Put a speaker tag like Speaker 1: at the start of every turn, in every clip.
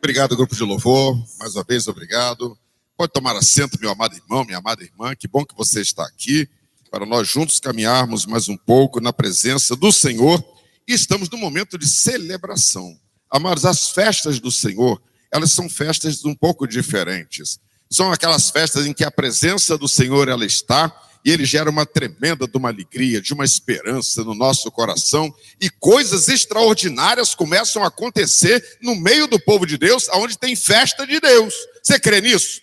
Speaker 1: Obrigado, grupo de louvor. Mais uma vez, obrigado. Pode tomar assento, meu amado irmão, minha amada irmã. Que bom que você está aqui para nós juntos caminharmos mais um pouco na presença do Senhor. E estamos num momento de celebração. Amados, as festas do Senhor, elas são festas um pouco diferentes. São aquelas festas em que a presença do Senhor ela está e ele gera uma tremenda de uma alegria, de uma esperança no nosso coração, e coisas extraordinárias começam a acontecer no meio do povo de Deus, onde tem festa de Deus. Você crê nisso?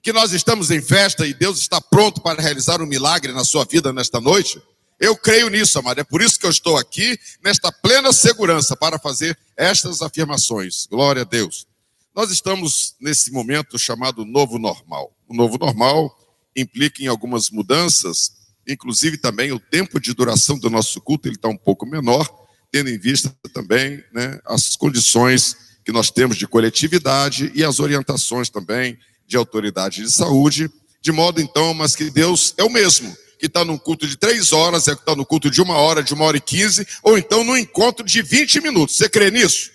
Speaker 1: Que nós estamos em festa e Deus está pronto para realizar um milagre na sua vida nesta noite? Eu creio nisso, amado. É por isso que eu estou aqui, nesta plena segurança, para fazer estas afirmações. Glória a Deus. Nós estamos nesse momento chamado novo normal. O novo normal implica em algumas mudanças, inclusive também o tempo de duração do nosso culto, ele está um pouco menor, tendo em vista também, as condições que nós temos de coletividade e as orientações também de autoridade de saúde, de modo então, mas que Deus é o mesmo, que está num culto de 3 horas, é que está no culto de 1 hora, de 1h15, ou então no encontro de 20 minutos. Você crê nisso?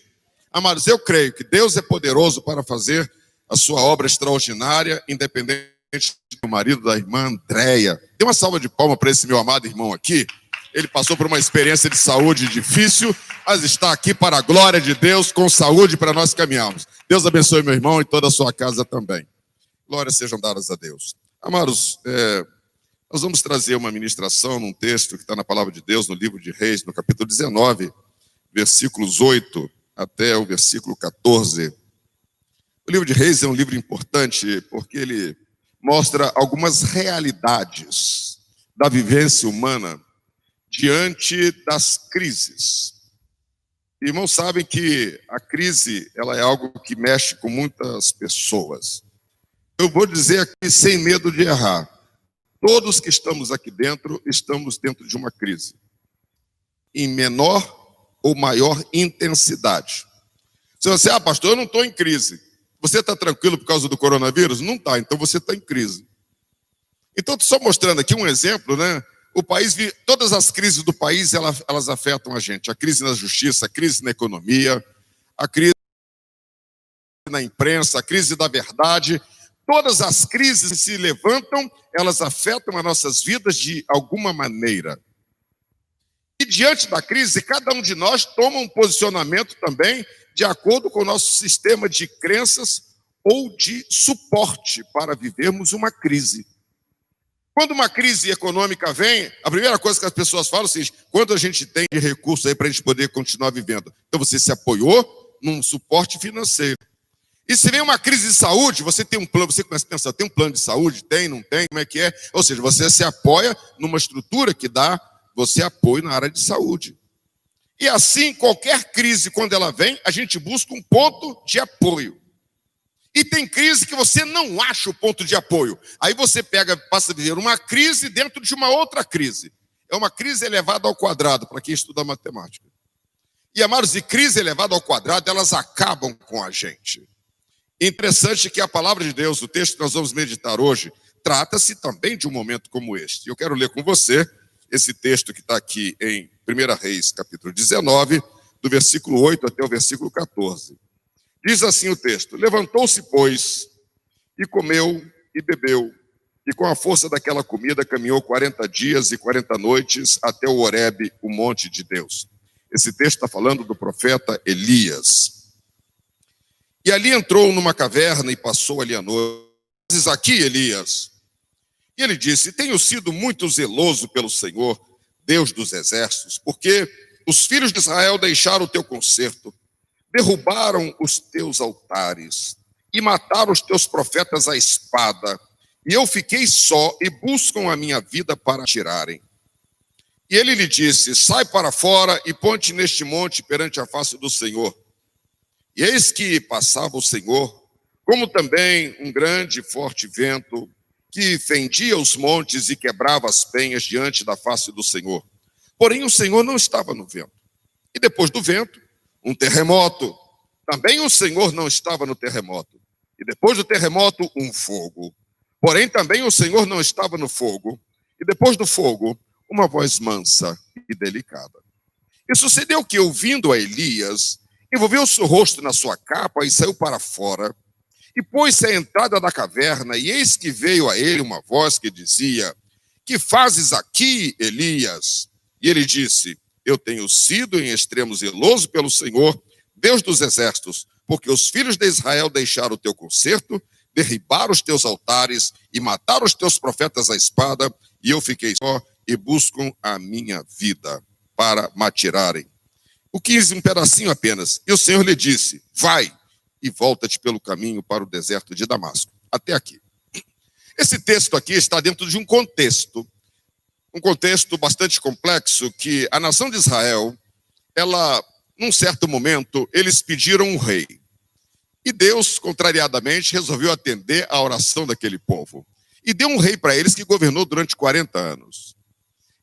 Speaker 1: Amados, eu creio que Deus é poderoso para fazer a sua obra extraordinária, independente do marido da irmã Andréia. Dê uma salva de palmas para esse meu amado irmão aqui. Ele passou por uma experiência de saúde difícil, mas está aqui para a glória de Deus, com saúde para nós caminharmos. Deus abençoe meu irmão e toda a sua casa também. Glórias sejam dadas a Deus. Amados, nós vamos trazer uma ministração num texto que está na palavra de Deus, no livro de Reis, no capítulo 19, versículos 8 até o versículo 14. O livro de Reis é um livro importante porque ele mostra algumas realidades da vivência humana diante das crises. Irmãos, sabem que a crise ela é algo que mexe com muitas pessoas. Eu vou dizer aqui sem medo de errar. Todos que estamos aqui dentro, estamos dentro de uma crise. Em menor ou maior intensidade. Se você, pastor, eu não estou em crise. Você está tranquilo por causa do coronavírus? Não está, então você está em crise. Então, estou só mostrando aqui um exemplo, O país, todas as crises do país, elas afetam a gente. A crise na justiça, a crise na economia, a crise na imprensa, a crise da verdade. Todas as crises que se levantam, elas afetam as nossas vidas de alguma maneira. E diante da crise, cada um de nós toma um posicionamento também de acordo com o nosso sistema de crenças ou de suporte para vivermos uma crise. Quando uma crise econômica vem, a primeira coisa que as pessoas falam é o seguinte: quanto a gente tem de recursos aí para a gente poder continuar vivendo? Então você se apoiou num suporte financeiro. E se vem uma crise de saúde, você tem um plano, você começa a pensar, tem um plano de saúde? Tem, não tem? Como é que é? Ou seja, você se apoia numa estrutura que dá você apoio na área de saúde. E assim, qualquer crise, quando ela vem, a gente busca um ponto de apoio. E tem crise que você não acha o ponto de apoio. Aí você passa a viver uma crise dentro de uma outra crise. É uma crise elevada ao quadrado, para quem estuda matemática. E, amados, e crise elevada ao quadrado, elas acabam com a gente. Interessante que a palavra de Deus, o texto que nós vamos meditar hoje, trata-se também de um momento como este. Eu quero ler com você esse texto que está aqui em 1 Reis, capítulo 19, do versículo 8 até o versículo 14. Diz assim o texto: levantou-se, pois, e comeu e bebeu, e com a força daquela comida caminhou 40 dias e 40 noites até o Horebe, o monte de Deus. Esse texto está falando do profeta Elias. E ali entrou numa caverna e passou ali a noite. Diz aqui, Elias. E ele disse: tenho sido muito zeloso pelo Senhor, Deus dos exércitos, porque os filhos de Israel deixaram o teu concerto, derrubaram os teus altares e mataram os teus profetas à espada. E eu fiquei só e buscam a minha vida para tirarem. E ele lhe disse: sai para fora e ponte neste monte perante a face do Senhor. E eis que passava o Senhor, como também um grande e forte vento, que fendia os montes e quebrava as penhas diante da face do Senhor. Porém, o Senhor não estava no vento. E depois do vento, um terremoto. Também o Senhor não estava no terremoto. E depois do terremoto, um fogo. Porém, também o Senhor não estava no fogo. E depois do fogo, uma voz mansa e delicada. E sucedeu que, ouvindo a Elias, envolveu o seu rosto na sua capa e saiu para fora, e pôs-se à entrada da caverna, e eis que veio a ele uma voz que dizia: que fazes aqui, Elias? E ele disse: eu tenho sido em extremo zeloso pelo Senhor, Deus dos exércitos, porque os filhos de Israel deixaram o teu concerto, derribaram os teus altares e mataram os teus profetas à espada, e eu fiquei só e buscam a minha vida para me atirarem. O 15, um pedacinho apenas. E o Senhor lhe disse: vai e volta-te pelo caminho para o deserto de Damasco. Até aqui. Esse texto aqui está dentro de um contexto bastante complexo, que a nação de Israel, num certo momento, eles pediram um rei. E Deus, contrariadamente, resolveu atender à oração daquele povo. E deu um rei para eles que governou durante 40 anos.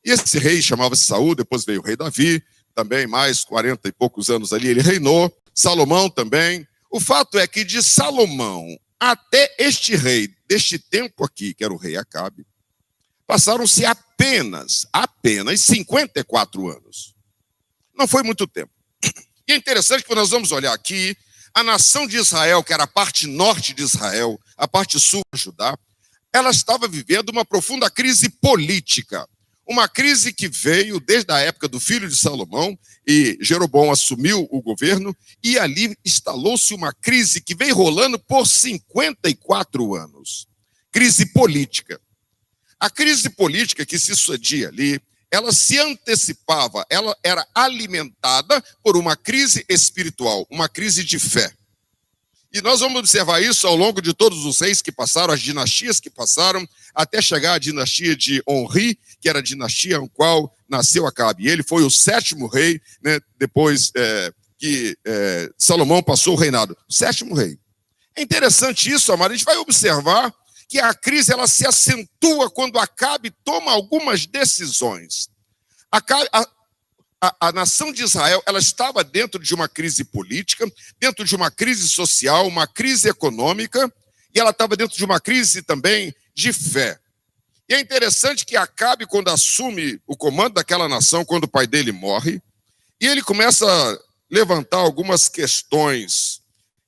Speaker 1: E esse rei chamava-se Saul, depois veio o rei Davi, também mais 40 e poucos anos ali ele reinou. Salomão também. O fato é que de Salomão até este rei, deste tempo aqui, que era o rei Acabe, passaram-se apenas 54 anos. Não foi muito tempo. E é interessante que nós vamos olhar aqui, a nação de Israel, que era a parte norte de Israel, a parte sul de Judá, ela estava vivendo uma profunda crise política. Uma crise que veio desde a época do filho de Salomão, e Jeroboão assumiu o governo, e ali instalou-se uma crise que vem rolando por 54 anos. Crise política. A crise política que se sucedia ali, ela se antecipava, ela era alimentada por uma crise espiritual, uma crise de fé. E nós vamos observar isso ao longo de todos os reis que passaram, as dinastias que passaram, até chegar à dinastia de Onri, que era a dinastia em qual nasceu Acabe. E ele foi o 7º rei, né, depois que Salomão passou o reinado. O 7º rei. É interessante isso, amado. A gente vai observar que a crise ela se acentua quando Acabe toma algumas decisões. A nação de Israel ela estava dentro de uma crise política, dentro de uma crise social, uma crise econômica, e ela estava dentro de uma crise também de fé. E é interessante que Acabe, quando assume o comando daquela nação, quando o pai dele morre, e ele começa a levantar algumas questões,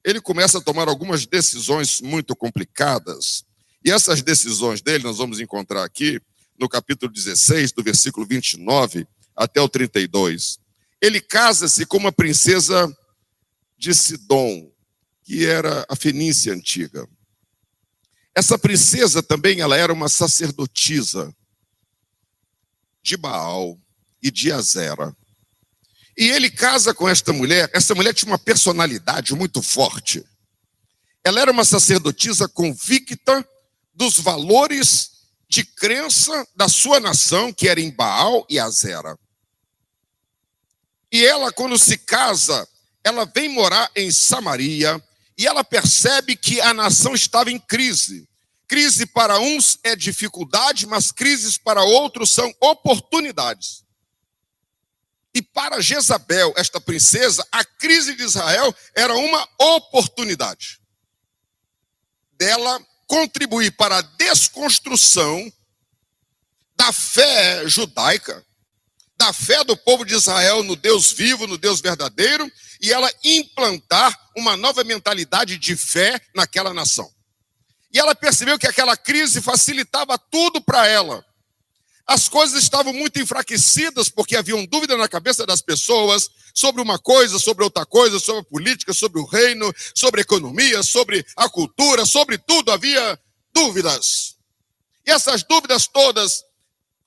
Speaker 1: ele começa a tomar algumas decisões muito complicadas. E essas decisões dele nós vamos encontrar aqui no capítulo 16, do versículo 29 até o 32. Ele casa-se com uma princesa de Sidom, que era a Fenícia antiga. Essa princesa também ela era uma sacerdotisa de Baal e de Azera. E ele casa com esta mulher. Essa mulher tinha uma personalidade muito forte. Ela era uma sacerdotisa convicta dos valores de crença da sua nação, que era em Baal e Azera. E ela, quando se casa, ela vem morar em Samaria e ela percebe que a nação estava em crise. Crise para uns é dificuldade, mas crises para outros são oportunidades. E para Jezabel, esta princesa, a crise de Israel era uma oportunidade dela contribuir para a desconstrução da fé judaica, da fé do povo de Israel no Deus vivo, no Deus verdadeiro, e ela implantar uma nova mentalidade de fé naquela nação. E ela percebeu que aquela crise facilitava tudo para ela. As coisas estavam muito enfraquecidas, porque havia dúvida na cabeça das pessoas sobre uma coisa, sobre outra coisa, sobre a política, sobre o reino, sobre a economia, sobre a cultura, sobre tudo havia dúvidas. E essas dúvidas todas,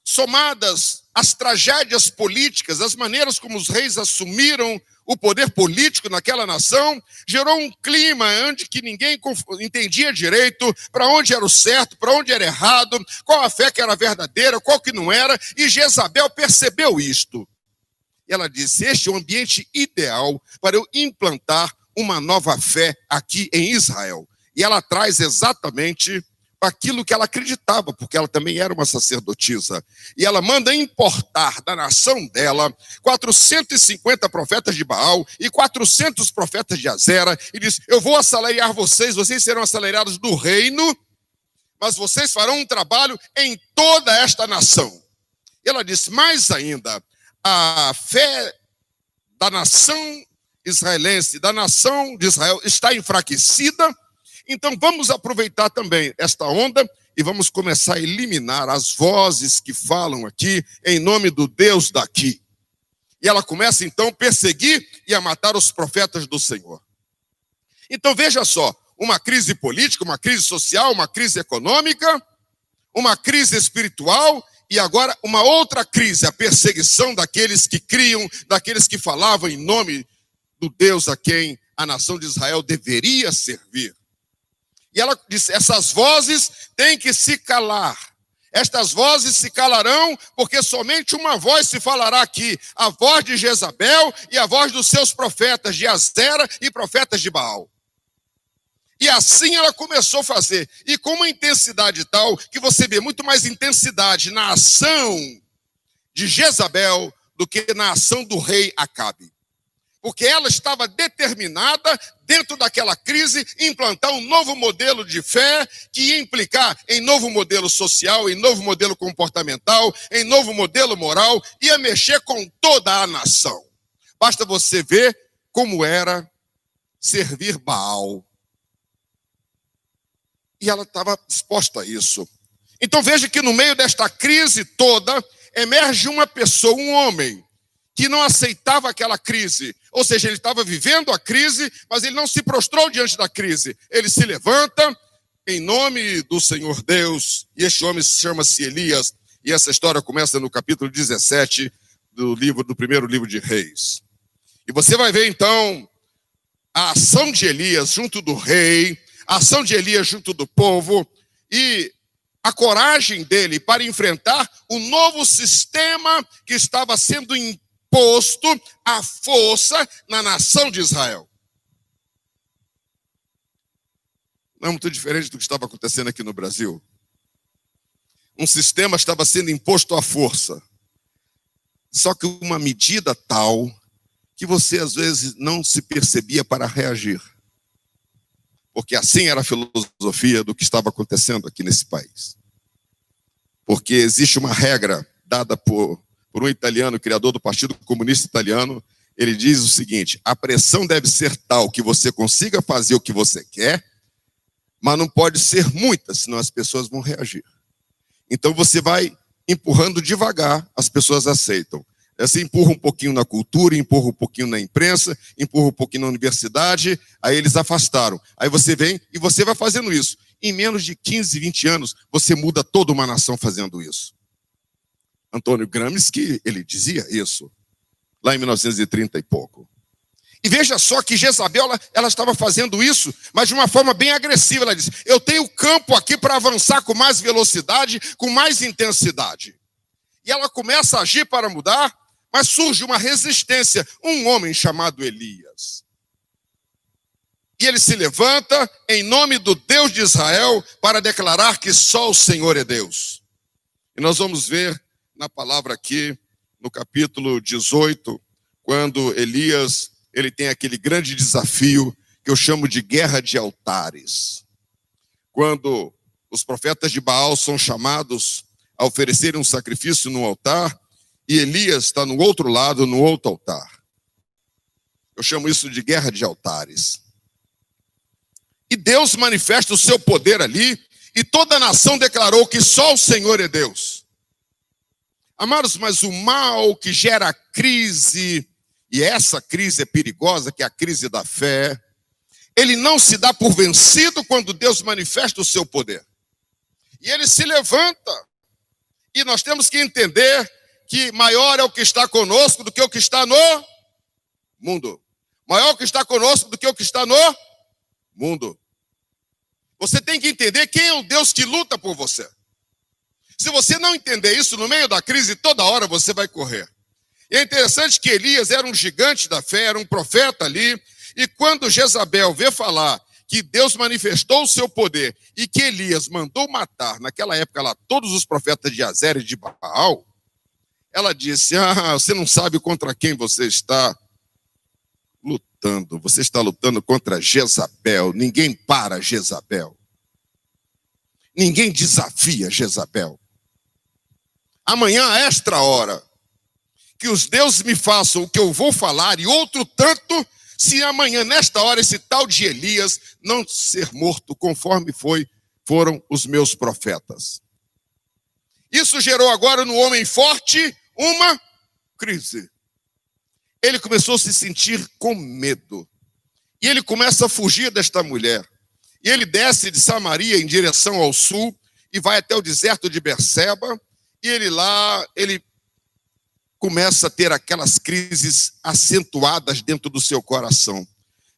Speaker 1: somadas às tragédias políticas, as maneiras como os reis assumiram o poder político naquela nação, gerou um clima onde que ninguém entendia direito para onde era o certo, para onde era errado, qual a fé que era verdadeira, qual que não era, e Jezabel percebeu isto. Ela disse: este é o ambiente ideal para eu implantar uma nova fé aqui em Israel. E ela traz exatamente aquilo que ela acreditava, porque ela também era uma sacerdotisa. E ela manda importar da nação dela 450 profetas de Baal e 400 profetas de Azera, e diz: eu vou assalariar vocês, vocês serão assalariados do reino, mas vocês farão um trabalho em toda esta nação. E ela disse: mais ainda, a fé da nação israelense, da nação de Israel, está enfraquecida. Então vamos aproveitar também esta onda e vamos começar a eliminar as vozes que falam aqui em nome do Deus daqui. E ela começa então a perseguir e a matar os profetas do Senhor. Então veja só, uma crise política, uma crise social, uma crise econômica, uma crise espiritual e agora uma outra crise, a perseguição daqueles que criam, daqueles que falavam em nome do Deus a quem a nação de Israel deveria servir. E ela disse, essas vozes têm que se calar. Estas vozes se calarão, porque somente uma voz se falará aqui, a voz de Jezabel e a voz dos seus profetas, de Azera e profetas de Baal. E assim ela começou a fazer, e com uma intensidade tal, que você vê muito mais intensidade na ação de Jezabel do que na ação do rei Acabe. Porque ela estava determinada, dentro daquela crise, implantar um novo modelo de fé, que ia implicar em novo modelo social, em novo modelo comportamental, em novo modelo moral, ia mexer com toda a nação. Basta você ver como era servir Baal. E ela estava exposta a isso. Então veja que no meio desta crise toda, emerge uma pessoa, um homem, que não aceitava aquela crise. Ou seja, ele estava vivendo a crise, mas ele não se prostrou diante da crise. Ele se levanta em nome do Senhor Deus, e este homem chama-se Elias, e essa história começa no capítulo 17 do primeiro livro de Reis. E você vai ver então a ação de Elias junto do rei, a ação de Elias junto do povo, e a coragem dele para enfrentar o novo sistema que estava sendo imposto à força na nação de Israel. Não é muito diferente do que estava acontecendo aqui no Brasil. Um sistema estava sendo imposto à força. Só que uma medida tal que você às vezes não se percebia para reagir. Porque assim era a filosofia do que estava acontecendo aqui nesse país. Porque existe uma regra dada por um italiano, criador do Partido Comunista Italiano. Ele diz o seguinte: a pressão deve ser tal que você consiga fazer o que você quer, mas não pode ser muita, senão as pessoas vão reagir. Então você vai empurrando devagar, as pessoas aceitam. Você empurra um pouquinho na cultura, empurra um pouquinho na imprensa, empurra um pouquinho na universidade, aí eles afastaram. Aí você vem e você vai fazendo isso. Em menos de 15, 20 anos, você muda toda uma nação fazendo isso. Antônio Gramsci, ele dizia isso, lá em 1930 e pouco. E veja só que Jezabel, ela estava fazendo isso, mas de uma forma bem agressiva. Ela disse, eu tenho campo aqui para avançar com mais velocidade, com mais intensidade. E ela começa a agir para mudar, mas surge uma resistência. Um homem chamado Elias. E ele se levanta em nome do Deus de Israel para declarar que só o Senhor é Deus. E nós vamos ver na palavra aqui, no capítulo 18, quando Elias, ele tem aquele grande desafio que eu chamo de guerra de altares. Quando os profetas de Baal são chamados a oferecerem um sacrifício no altar, e Elias está no outro lado, no outro altar. Eu chamo isso de guerra de altares. E Deus manifesta o seu poder ali, e toda a nação declarou que só o Senhor é Deus. Amados, mas o mal que gera crise, e essa crise é perigosa, que é a crise da fé, ele não se dá por vencido quando Deus manifesta o seu poder. E ele se levanta. E nós temos que entender que maior é o que está conosco do que o que está no mundo. Maior o que está conosco do que o que está no mundo. Você tem que entender quem é o Deus que luta por você. Se você não entender isso, no meio da crise, toda hora você vai correr. E é interessante que Elias era um gigante da fé, era um profeta ali, e quando Jezabel vê falar que Deus manifestou o seu poder e que Elias mandou matar, naquela época lá, todos os profetas de Azera e de Baal, ela disse, você não sabe contra quem você está lutando. Você está lutando contra Jezabel. Ninguém para Jezabel. Ninguém desafia Jezabel. Amanhã, a esta hora, que os deuses me façam o que eu vou falar e outro tanto, se amanhã, nesta hora, esse tal de Elias não ser morto conforme foram os meus profetas. Isso gerou agora no homem forte uma crise. Ele começou a se sentir com medo. E ele começa a fugir desta mulher. E ele desce de Samaria em direção ao sul e vai até o deserto de Berseba. E ele começa a ter aquelas crises acentuadas dentro do seu coração.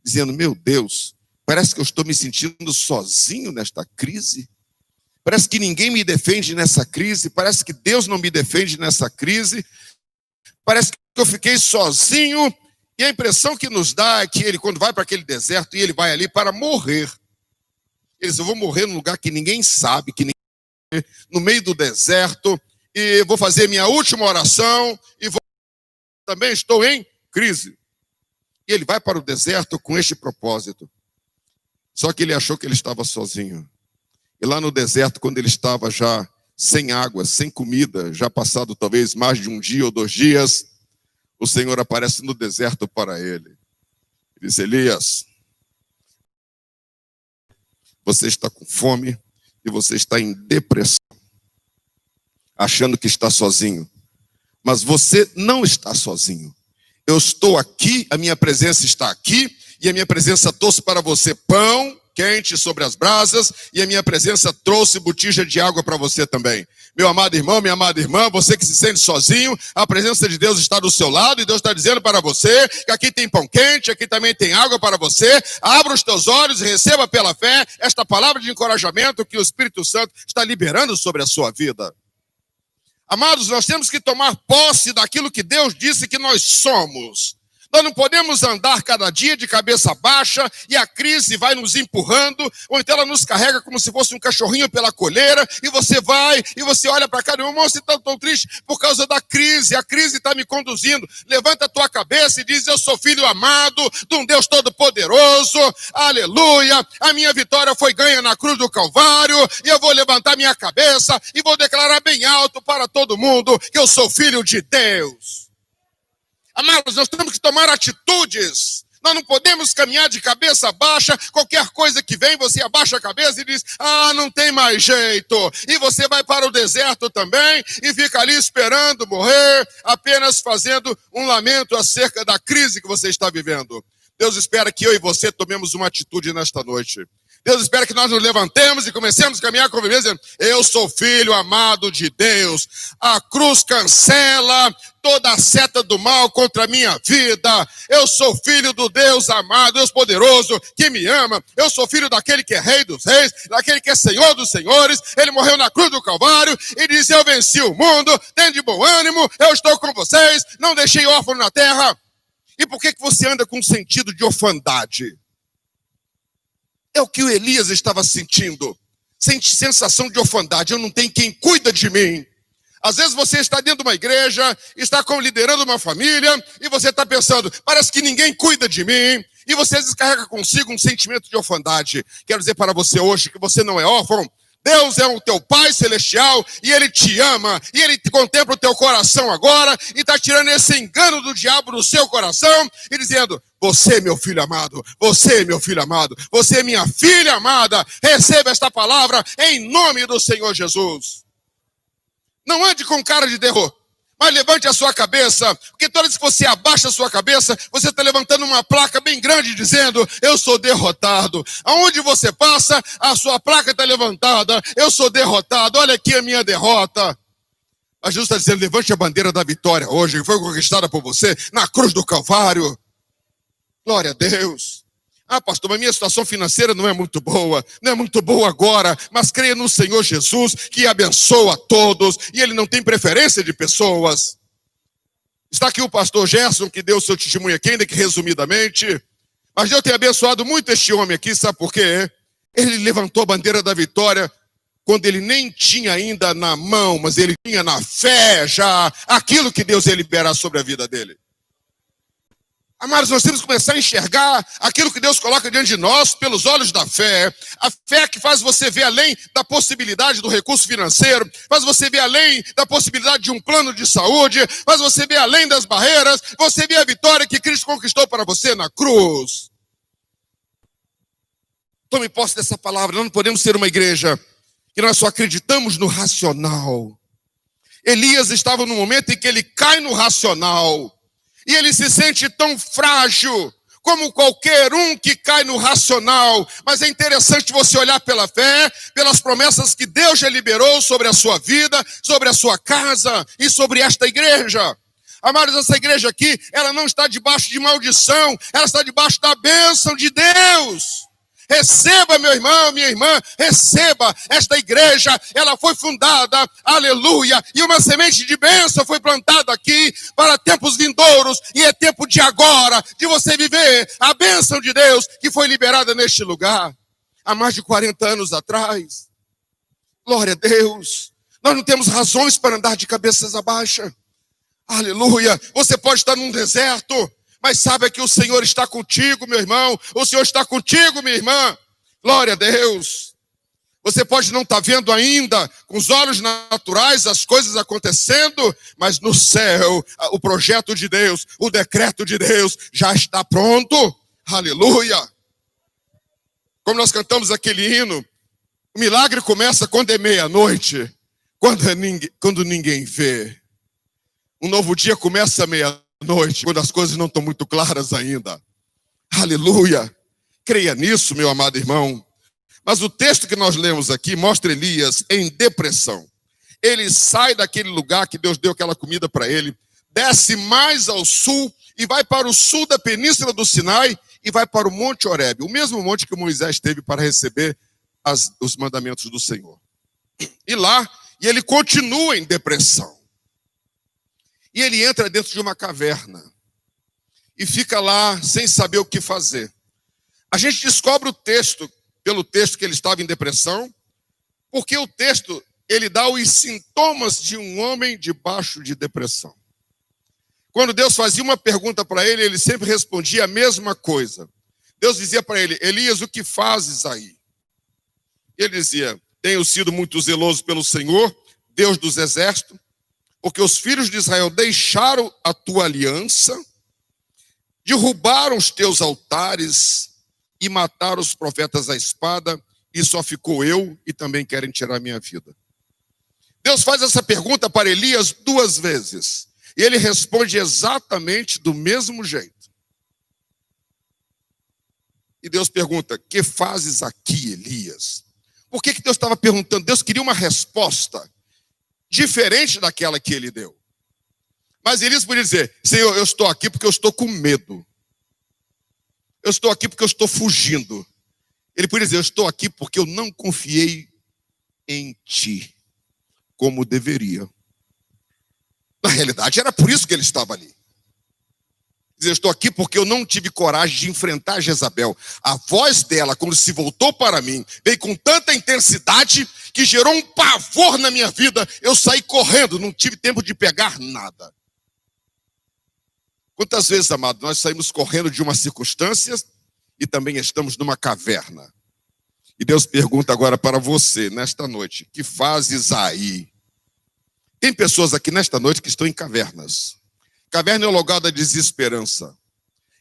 Speaker 1: Dizendo, meu Deus, parece que eu estou me sentindo sozinho nesta crise. Parece que ninguém me defende nessa crise. Parece que Deus não me defende nessa crise. Parece que eu fiquei sozinho. E a impressão que nos dá é que ele, quando vai para aquele deserto, e ele vai ali para morrer. Ele diz, eu vou morrer num lugar que ninguém sabe, no meio do deserto, e vou fazer minha última oração, e também estou em crise. E ele vai para o deserto com este propósito. Só que ele achou que ele estava sozinho. E lá no deserto, quando ele estava já sem água, sem comida, já passado talvez mais de um dia ou 2 dias, o Senhor aparece no deserto para ele. Ele diz, Elias, você está com fome e você está em depressão, achando que está sozinho. Mas você não está sozinho. Eu estou aqui, a minha presença está aqui, e a minha presença trouxe para você pão quente sobre as brasas, e a minha presença trouxe botija de água para você também. Meu amado irmão, minha amada irmã, você que se sente sozinho, a presença de Deus está do seu lado, e Deus está dizendo para você que aqui tem pão quente, aqui também tem água para você. Abra os teus olhos e receba pela fé esta palavra de encorajamento que o Espírito Santo está liberando sobre a sua vida. Amados, nós temos que tomar posse daquilo que Deus disse que nós somos. Nós não podemos andar cada dia de cabeça baixa e a crise vai nos empurrando, ou então ela nos carrega como se fosse um cachorrinho pela coleira, e você vai, e você olha para cá, meu irmão, você está tão triste por causa da crise, a crise está me conduzindo. Levanta a tua cabeça e diz, eu sou filho amado de um Deus Todo-Poderoso, aleluia, a minha vitória foi ganha na cruz do Calvário, e eu vou levantar minha cabeça e vou declarar bem alto para todo mundo que eu sou filho de Deus. Amados, nós temos que tomar atitudes. Nós não podemos caminhar de cabeça baixa. Qualquer coisa que vem, você abaixa a cabeça e diz, não tem mais jeito. E você vai para o deserto também e fica ali esperando morrer, apenas fazendo um lamento acerca da crise que você está vivendo. Deus espera que eu e você tomemos uma atitude nesta noite. Deus espera que nós nos levantemos e comecemos a caminhar com a dizendo, eu sou filho amado de Deus. A cruz cancela toda a seta do mal contra a minha vida. Eu sou filho do Deus amado, Deus poderoso, que me ama. Eu sou filho daquele que é rei dos reis, daquele que é senhor dos senhores. Ele morreu na cruz do Calvário e disse, eu venci o mundo, tem de bom ânimo, eu estou com vocês, não deixei órfão na terra. E por que você anda com um sentido de orfandade? É o que o Elias estava sentindo. Sente sensação de orfandade. Eu não tenho quem cuida de mim. Às vezes você está dentro de uma igreja, está liderando uma família, e você está pensando, parece que ninguém cuida de mim. E você descarrega consigo um sentimento de orfandade. Quero dizer para você hoje que você não é órfão. Deus é o teu Pai Celestial e Ele te ama, e Ele contempla o teu coração agora, e está tirando esse engano do diabo do seu coração, e dizendo, você meu filho amado, você meu filho amado, você minha filha amada, receba esta palavra em nome do Senhor Jesus. Não ande com cara de terror, mas levante a sua cabeça, porque toda vez que você abaixa a sua cabeça, você está levantando uma placa bem grande dizendo, eu sou derrotado. Aonde você passa, a sua placa está levantada, eu sou derrotado, olha aqui a minha derrota. Mas Jesus está dizendo, levante a bandeira da vitória hoje, que foi conquistada por você na cruz do Calvário. Glória a Deus. Pastor, mas minha situação financeira não é muito boa agora, mas creia no Senhor Jesus, que abençoa a todos, e Ele não tem preferência de pessoas. Está aqui o pastor Gerson, que deu o seu testemunho aqui, ainda que resumidamente, mas Deus tem abençoado muito este homem aqui, sabe por quê? Ele levantou a bandeira da vitória, quando ele nem tinha ainda na mão, mas ele tinha na fé já, aquilo que Deus ia liberar sobre a vida dele. Amados, nós temos que começar a enxergar aquilo que Deus coloca diante de nós pelos olhos da fé. A fé que faz você ver além da possibilidade do recurso financeiro, faz você ver além da possibilidade de um plano de saúde, faz você ver além das barreiras, você vê a vitória que Cristo conquistou para você na cruz. Tome posse dessa palavra. Nós não podemos ser uma igreja que nós só acreditamos no racional. Elias estava no momento em que ele cai no racional. E ele se sente tão frágil como qualquer um que cai no racional. Mas é interessante você olhar pela fé, pelas promessas que Deus já liberou sobre a sua vida, sobre a sua casa e sobre esta igreja. Amados, essa igreja aqui, ela não está debaixo de maldição, ela está debaixo da bênção de Deus. Receba, meu irmão, minha irmã, receba. Esta igreja, ela foi fundada, aleluia, e uma semente de bênção foi plantada aqui para tempos vindouros, e é tempo de agora, de você viver a bênção de Deus que foi liberada neste lugar, há mais de 40 anos atrás. Glória a Deus. Nós não temos razões para andar de cabeças abaixo. Aleluia. Você pode estar num deserto, mas saiba que o Senhor está contigo, meu irmão. O Senhor está contigo, minha irmã. Glória a Deus. Você pode não estar vendo ainda com os olhos naturais as coisas acontecendo, mas no céu, o projeto de Deus, o decreto de Deus já está pronto. Aleluia. Como nós cantamos aquele hino, o milagre começa quando é meia-noite, quando ninguém vê. Um novo dia começa à meia-noite, quando as coisas não estão muito claras ainda. Aleluia. Creia nisso, meu amado irmão. Mas o texto que nós lemos aqui mostra Elias em depressão. Ele sai daquele lugar que Deus deu aquela comida para ele, desce mais ao sul e vai para o sul da península do Sinai e vai para o Monte Horebe, o mesmo monte que Moisés teve para receber os mandamentos do Senhor. E lá, ele continua em depressão. E ele entra dentro de uma caverna e fica lá sem saber o que fazer. A gente descobre o texto, pelo texto que ele estava em depressão, porque o texto, ele dá os sintomas de um homem debaixo de depressão. Quando Deus fazia uma pergunta para ele, ele sempre respondia a mesma coisa. Deus dizia para ele: Elias, o que fazes aí? Ele dizia: tenho sido muito zeloso pelo Senhor, Deus dos exércitos, porque os filhos de Israel deixaram a tua aliança, derrubaram os teus altares e mataram os profetas à espada, e só ficou eu e também querem tirar minha vida. Deus faz essa pergunta para Elias 2 vezes, e ele responde exatamente do mesmo jeito. E Deus pergunta: que fazes aqui, Elias? Por que Deus estava perguntando? Deus queria uma resposta diferente daquela que ele deu. Mas Elias podia dizer: Senhor, eu estou aqui porque eu estou com medo. Eu estou aqui porque eu estou fugindo. Ele podia dizer: eu estou aqui porque eu não confiei em ti como deveria. Na realidade, era por isso que ele estava ali. Eu estou aqui porque eu não tive coragem de enfrentar Jezabel. A voz dela, quando se voltou para mim, veio com tanta intensidade que gerou um pavor na minha vida. Eu saí correndo, não tive tempo de pegar nada. Quantas vezes, amado, nós saímos correndo de uma circunstância e também estamos numa caverna. E Deus pergunta agora para você, nesta noite: que fazes aí? Tem pessoas aqui nesta noite que estão em cavernas. Caverna é o lugar da desesperança.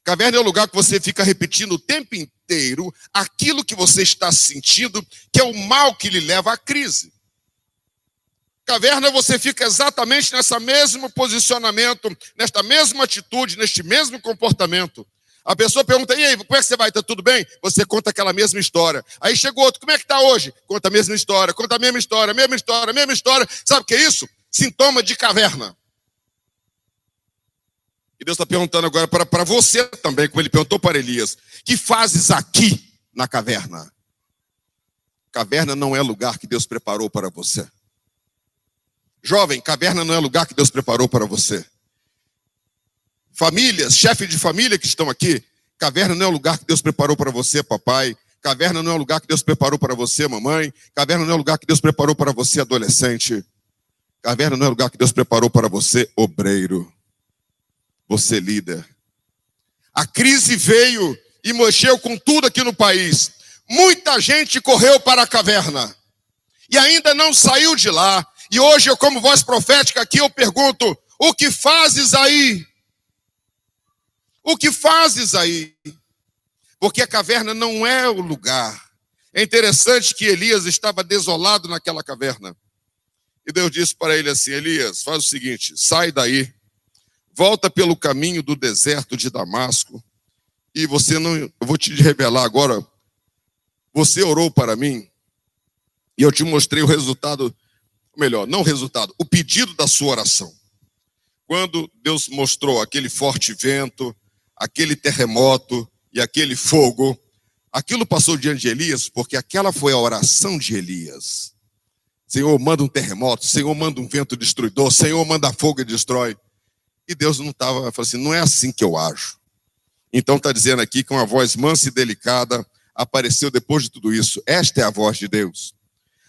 Speaker 1: Caverna é o lugar que você fica repetindo o tempo inteiro aquilo que você está sentindo, que é o mal que lhe leva à crise. Caverna, você fica exatamente nesse mesmo posicionamento, nesta mesma atitude, neste mesmo comportamento. A pessoa pergunta: e aí, como é que você vai? Está tudo bem? Você conta aquela mesma história. Aí chega outro: como é que está hoje? Conta a mesma história, conta a mesma história, mesma história, mesma história. Sabe o que é isso? Sintoma de caverna. E Deus está perguntando agora para você também, como ele perguntou para Elias: que fazes aqui na caverna? Caverna não é lugar que Deus preparou para você. Jovem, caverna não é lugar que Deus preparou para você. Famílias, chefes de família que estão aqui, caverna não é lugar que Deus preparou para você, papai. Caverna não é lugar que Deus preparou para você, mamãe. Caverna não é lugar que Deus preparou para você, adolescente. Caverna não é lugar que Deus preparou para você, obreiro. Você líder. A crise veio e mexeu com tudo aqui no país. Muita gente correu para a caverna e ainda não saiu de lá. E hoje eu, como voz profética aqui, eu pergunto: o que fazes aí? O que fazes aí? Porque a caverna não é o lugar. É interessante que Elias estava desolado naquela caverna. E Deus disse para ele assim: Elias, faz o seguinte, sai daí, volta pelo caminho do deserto de Damasco, e eu vou te revelar agora, você orou para mim, e eu te mostrei o resultado, melhor, não o resultado, o pedido da sua oração. Quando Deus mostrou aquele forte vento, aquele terremoto e aquele fogo, aquilo passou diante de Elias, porque aquela foi a oração de Elias. Senhor, manda um terremoto, Senhor, manda um vento destruidor, Senhor, manda fogo e destrói. E Deus não estava, falou assim, não é assim que eu ajo. Então está dizendo aqui que uma voz mansa e delicada apareceu depois de tudo isso. Esta é a voz de Deus.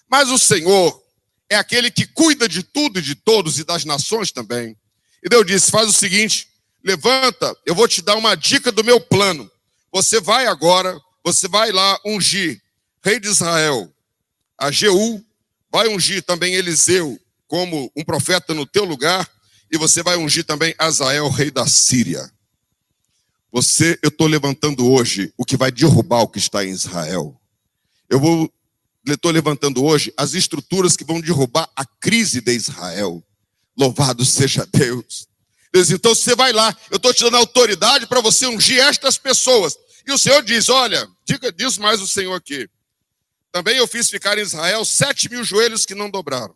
Speaker 1: Mas o Senhor é aquele que cuida de tudo e de todos e das nações também. E Deus disse, faz o seguinte, levanta, eu vou te dar uma dica do meu plano. Você vai agora, você vai lá ungir rei de Israel, a Jeú, vai ungir também Eliseu como um profeta no teu lugar, e você vai ungir também Azael, rei da Síria. Eu estou levantando hoje o que vai derrubar o que está em Israel. Eu estou levantando hoje as estruturas que vão derrubar a crise de Israel. Louvado seja Deus. Deus, então você vai lá, eu estou te dando autoridade para você ungir estas pessoas. E o Senhor diz, olha, diz mais o Senhor aqui. Também eu fiz ficar em Israel 7.000 joelhos que não dobraram.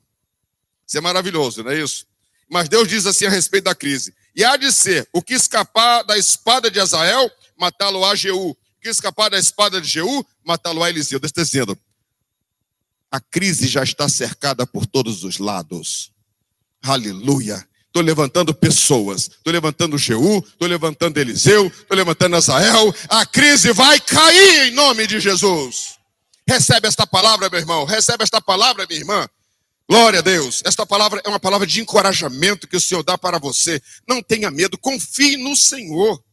Speaker 1: Isso é maravilhoso, não é isso? Mas Deus diz assim a respeito da crise. E há de ser, o que escapar da espada de Azael, matá-lo-á Jeú. O que escapar da espada de Jeú, matá-lo-á Eliseu. Deus está dizendo, a crise já está cercada por todos os Aleluia. Estou levantando pessoas. Estou levantando Jeú, estou levantando Eliseu, estou levantando Azael. A crise vai cair em nome de Jesus. Recebe esta palavra, meu irmão. Recebe esta palavra, minha irmã. Glória a Deus. Esta palavra é uma palavra de encorajamento que o Senhor dá para você. Não tenha medo. Confie no Senhor.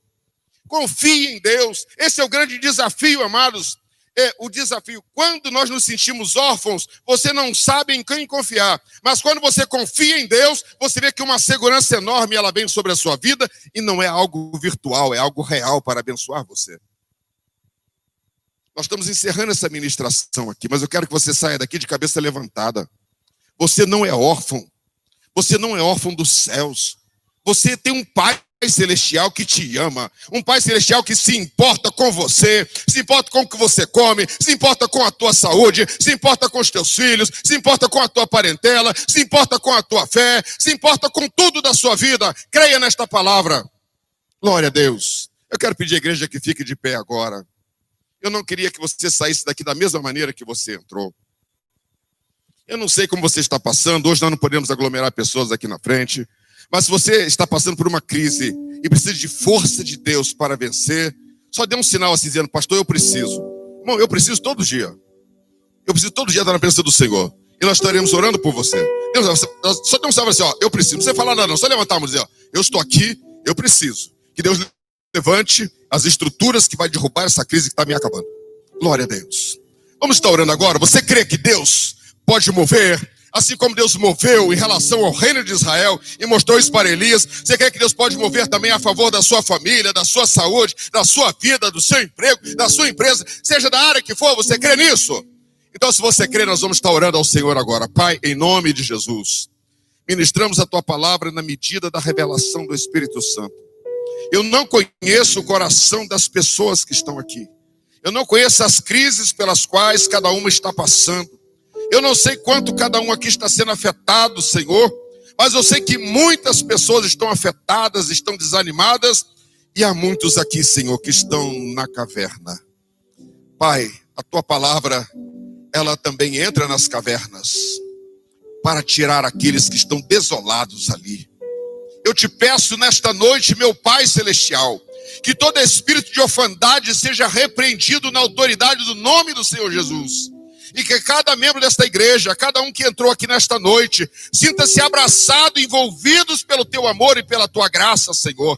Speaker 1: Confie em Deus. Esse é o grande desafio, amados. É o desafio. Quando nós nos sentimos órfãos, você não sabe em quem confiar. Mas quando você confia em Deus, você vê que uma segurança enorme ela vem sobre a sua vida e não é algo virtual, é algo real para abençoar você. Nós estamos encerrando essa ministração aqui, mas eu quero que você saia daqui de cabeça levantada. Você não é órfão. Você não é órfão dos céus. Você tem um Pai Celestial que te ama. Um Pai Celestial que se importa com você. Se importa com o que você come. Se importa com a tua saúde. Se importa com os teus filhos. Se importa com a tua parentela. Se importa com a tua fé. Se importa com tudo da sua vida. Creia nesta palavra. Glória a Deus. Eu quero pedir à igreja que fique de pé agora. Eu não queria que você saísse daqui da mesma maneira que você entrou. Eu não sei como você está passando, hoje nós não podemos aglomerar pessoas aqui na frente, mas se você está passando por uma crise e precisa de força de Deus para vencer, só dê um sinal assim dizendo, pastor, eu preciso. Irmão, eu preciso todo dia. Eu preciso todo dia estar na presença do Senhor. E nós estaremos orando por você. Só dê um sinal assim, ó, eu preciso. Não precisa falar nada não, só levantar a mão e dizer, ó, eu estou aqui, eu preciso. Que Deus levante as estruturas que vai derrubar essa crise que está me acabando. Glória a Deus. Vamos estar orando agora. Você crê que Deus pode mover, assim como Deus moveu em relação ao reino de Israel e mostrou isso para Elias? Você crê que Deus pode mover também a favor da sua família, da sua saúde, da sua vida, do seu emprego, da sua empresa, seja da área que for? Você crê nisso? Então, se você crê, nós vamos estar orando ao Senhor agora. Pai, em nome de Jesus, ministramos a tua palavra na medida da revelação do Espírito Santo. Eu não conheço o coração das pessoas que estão aqui. Eu não conheço as crises pelas quais cada uma está passando. Eu não sei quanto cada um aqui está sendo afetado, Senhor, mas eu sei que muitas pessoas estão afetadas, estão desanimadas, e há muitos aqui, Senhor, que estão na caverna. Pai, a tua palavra, ela também entra nas cavernas para tirar aqueles que estão desolados ali. Eu te peço nesta noite, meu Pai Celestial, que todo espírito de orfandade seja repreendido na autoridade do nome do Senhor Jesus. E que cada membro desta igreja, cada um que entrou aqui nesta noite, sinta-se abraçado, envolvidos pelo teu amor e pela tua graça, Senhor.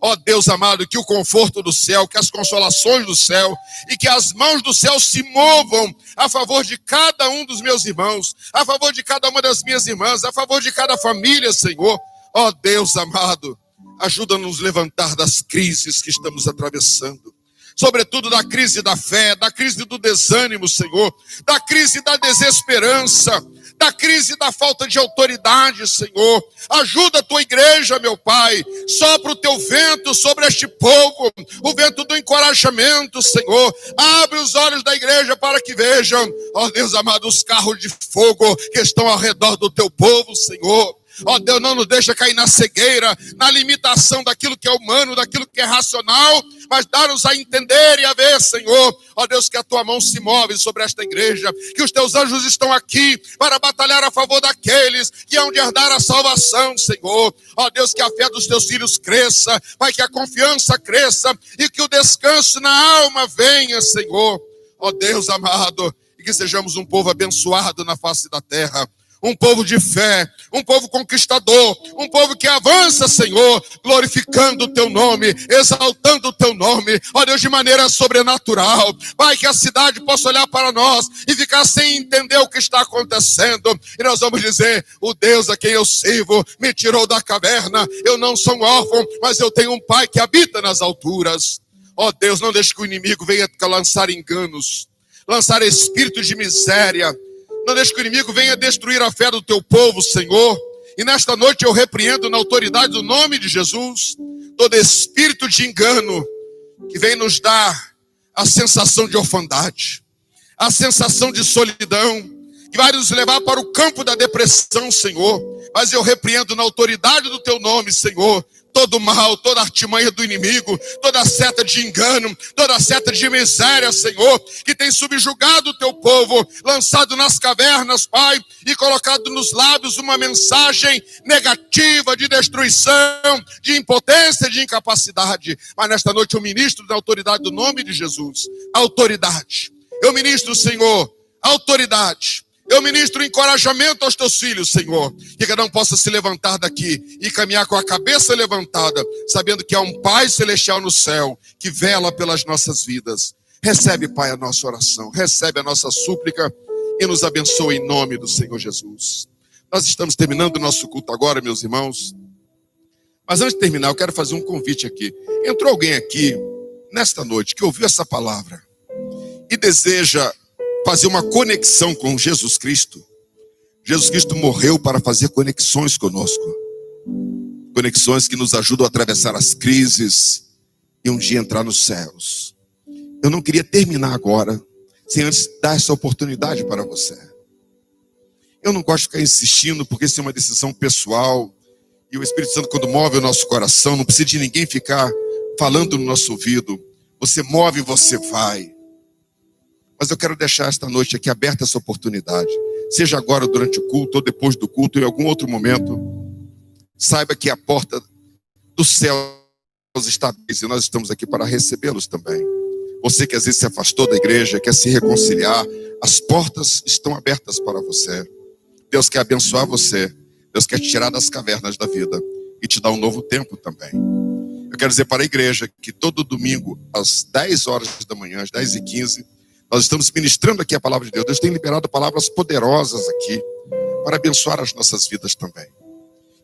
Speaker 1: Ó Deus amado, que o conforto do céu, que as consolações do céu e que as mãos do céu se movam a favor de cada um dos meus irmãos, a favor de cada uma das minhas irmãs, a favor de cada família, Senhor. Ó Deus amado, ajuda-nos a nos levantar das crises que estamos atravessando. Sobretudo da crise da fé, da crise do desânimo, Senhor, da crise da desesperança, da crise da falta de autoridade, Senhor. Ajuda a tua igreja, meu Pai. Sopra o teu vento sobre este povo, o vento do encorajamento, Senhor. Abre os olhos da igreja para que vejam, ó Deus amado, os carros de fogo que estão ao redor do teu povo, Senhor. Ó Deus, não nos deixa cair na cegueira, na limitação daquilo que é humano, daquilo que é racional, mas dá-nos a entender e a ver, Senhor. Ó Deus, que a tua mão se move sobre esta igreja, que os teus anjos estão aqui para batalhar a favor daqueles que hão de herdar a salvação, Senhor. Ó Deus, que a fé dos teus filhos cresça, Pai, que a confiança cresça e que o descanso na alma venha, Senhor. Ó Deus amado, e que sejamos um povo abençoado na face da terra. Um povo de fé, um povo conquistador, um povo que avança, Senhor, glorificando o teu nome, exaltando o teu nome, ó Deus, de maneira sobrenatural. Pai, que a cidade possa olhar para nós e ficar sem entender o que está acontecendo. E nós vamos dizer, o Deus a quem eu sirvo me tirou da caverna. Eu não sou um órfão, mas eu tenho um Pai que habita nas alturas. Ó Deus, não deixe que o inimigo venha lançar enganos, lançar espíritos de miséria. Não deixe que o inimigo venha destruir a fé do teu povo, Senhor. E nesta noite eu repreendo na autoridade do nome de Jesus todo espírito de engano que vem nos dar a sensação de orfandade, a sensação de solidão, que vai nos levar para o campo da depressão, Senhor. Mas eu repreendo na autoridade do teu nome, Senhor, todo mal, toda artimanha do inimigo, toda seta de engano, toda seta de miséria, Senhor, que tem subjugado o teu povo, lançado nas cavernas, Pai, e colocado nos lábios uma mensagem negativa de destruição, de impotência, de incapacidade. Mas nesta noite eu ministro da autoridade do nome de Jesus, autoridade. Eu ministro, Senhor, autoridade. Eu ministro encorajamento aos teus filhos, Senhor, que cada um possa se levantar daqui e caminhar com a cabeça levantada, sabendo que há um Pai celestial no céu que vela pelas nossas vidas. Recebe, Pai, a nossa oração, recebe a nossa súplica e nos abençoa em nome do Senhor Jesus. Nós estamos terminando o nosso culto agora, meus irmãos. Mas antes de terminar, eu quero fazer um convite aqui. Entrou alguém aqui, nesta noite, que ouviu essa palavra e deseja fazer uma conexão com Jesus Cristo. Jesus Cristo morreu para fazer conexões conosco. Conexões que nos ajudam a atravessar as crises e um dia entrar nos céus. Eu não queria terminar agora sem antes dar essa oportunidade para você. Eu não gosto de ficar insistindo, porque isso é uma decisão pessoal. E o Espírito Santo, quando move o nosso coração, não precisa de ninguém ficar falando no nosso ouvido. Você move e você vai. Mas eu quero deixar esta noite aqui aberta essa oportunidade. Seja agora durante o culto, ou depois do culto, ou em algum outro momento. Saiba que a porta do céu está aberta e nós estamos aqui para recebê-los também. Você que às vezes se afastou da igreja, quer se reconciliar, as portas estão abertas para você. Deus quer abençoar você. Deus quer te tirar das cavernas da vida e te dar um novo tempo também. Eu quero dizer para a igreja que todo domingo, às 10 horas da manhã, às 10h15, nós estamos ministrando aqui a palavra de Deus. Deus tem liberado palavras poderosas aqui para abençoar as nossas vidas também.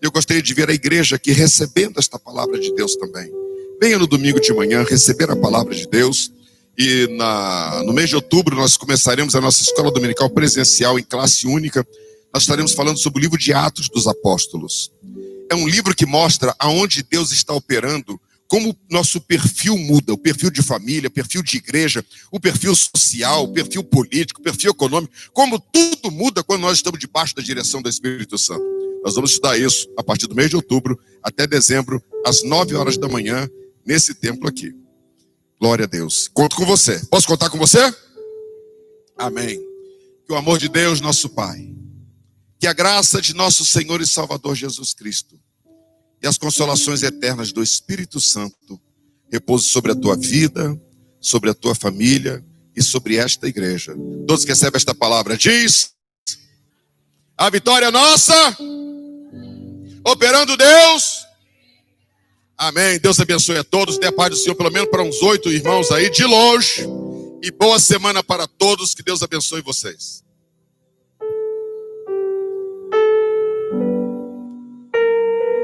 Speaker 1: Eu gostaria de ver a igreja aqui recebendo esta palavra de Deus também. Venha no domingo de manhã receber a palavra de Deus. E no mês de outubro nós começaremos a nossa escola dominical presencial em classe única. Nós estaremos falando sobre o livro de Atos dos Apóstolos. É um livro que mostra aonde Deus está operando, como nosso perfil muda, o perfil de família, o perfil de igreja, o perfil social, o perfil político, o perfil econômico, como tudo muda quando nós estamos debaixo da direção do Espírito Santo. Nós vamos estudar isso a partir do mês de outubro até dezembro, às 9 horas da manhã, nesse templo aqui. Glória a Deus. Conto com você. Posso contar com você? Amém. Que o amor de Deus, nosso Pai, que a graça de nosso Senhor e Salvador Jesus Cristo, e as consolações eternas do Espírito Santo repouse sobre a tua vida, sobre a tua família e sobre esta igreja. Todos que recebem esta palavra, diz: a vitória é nossa, operando Deus, Amém. Deus abençoe a todos. Dê a paz do Senhor, pelo menos para uns 8 irmãos aí de longe. E boa semana para todos. Que Deus abençoe vocês.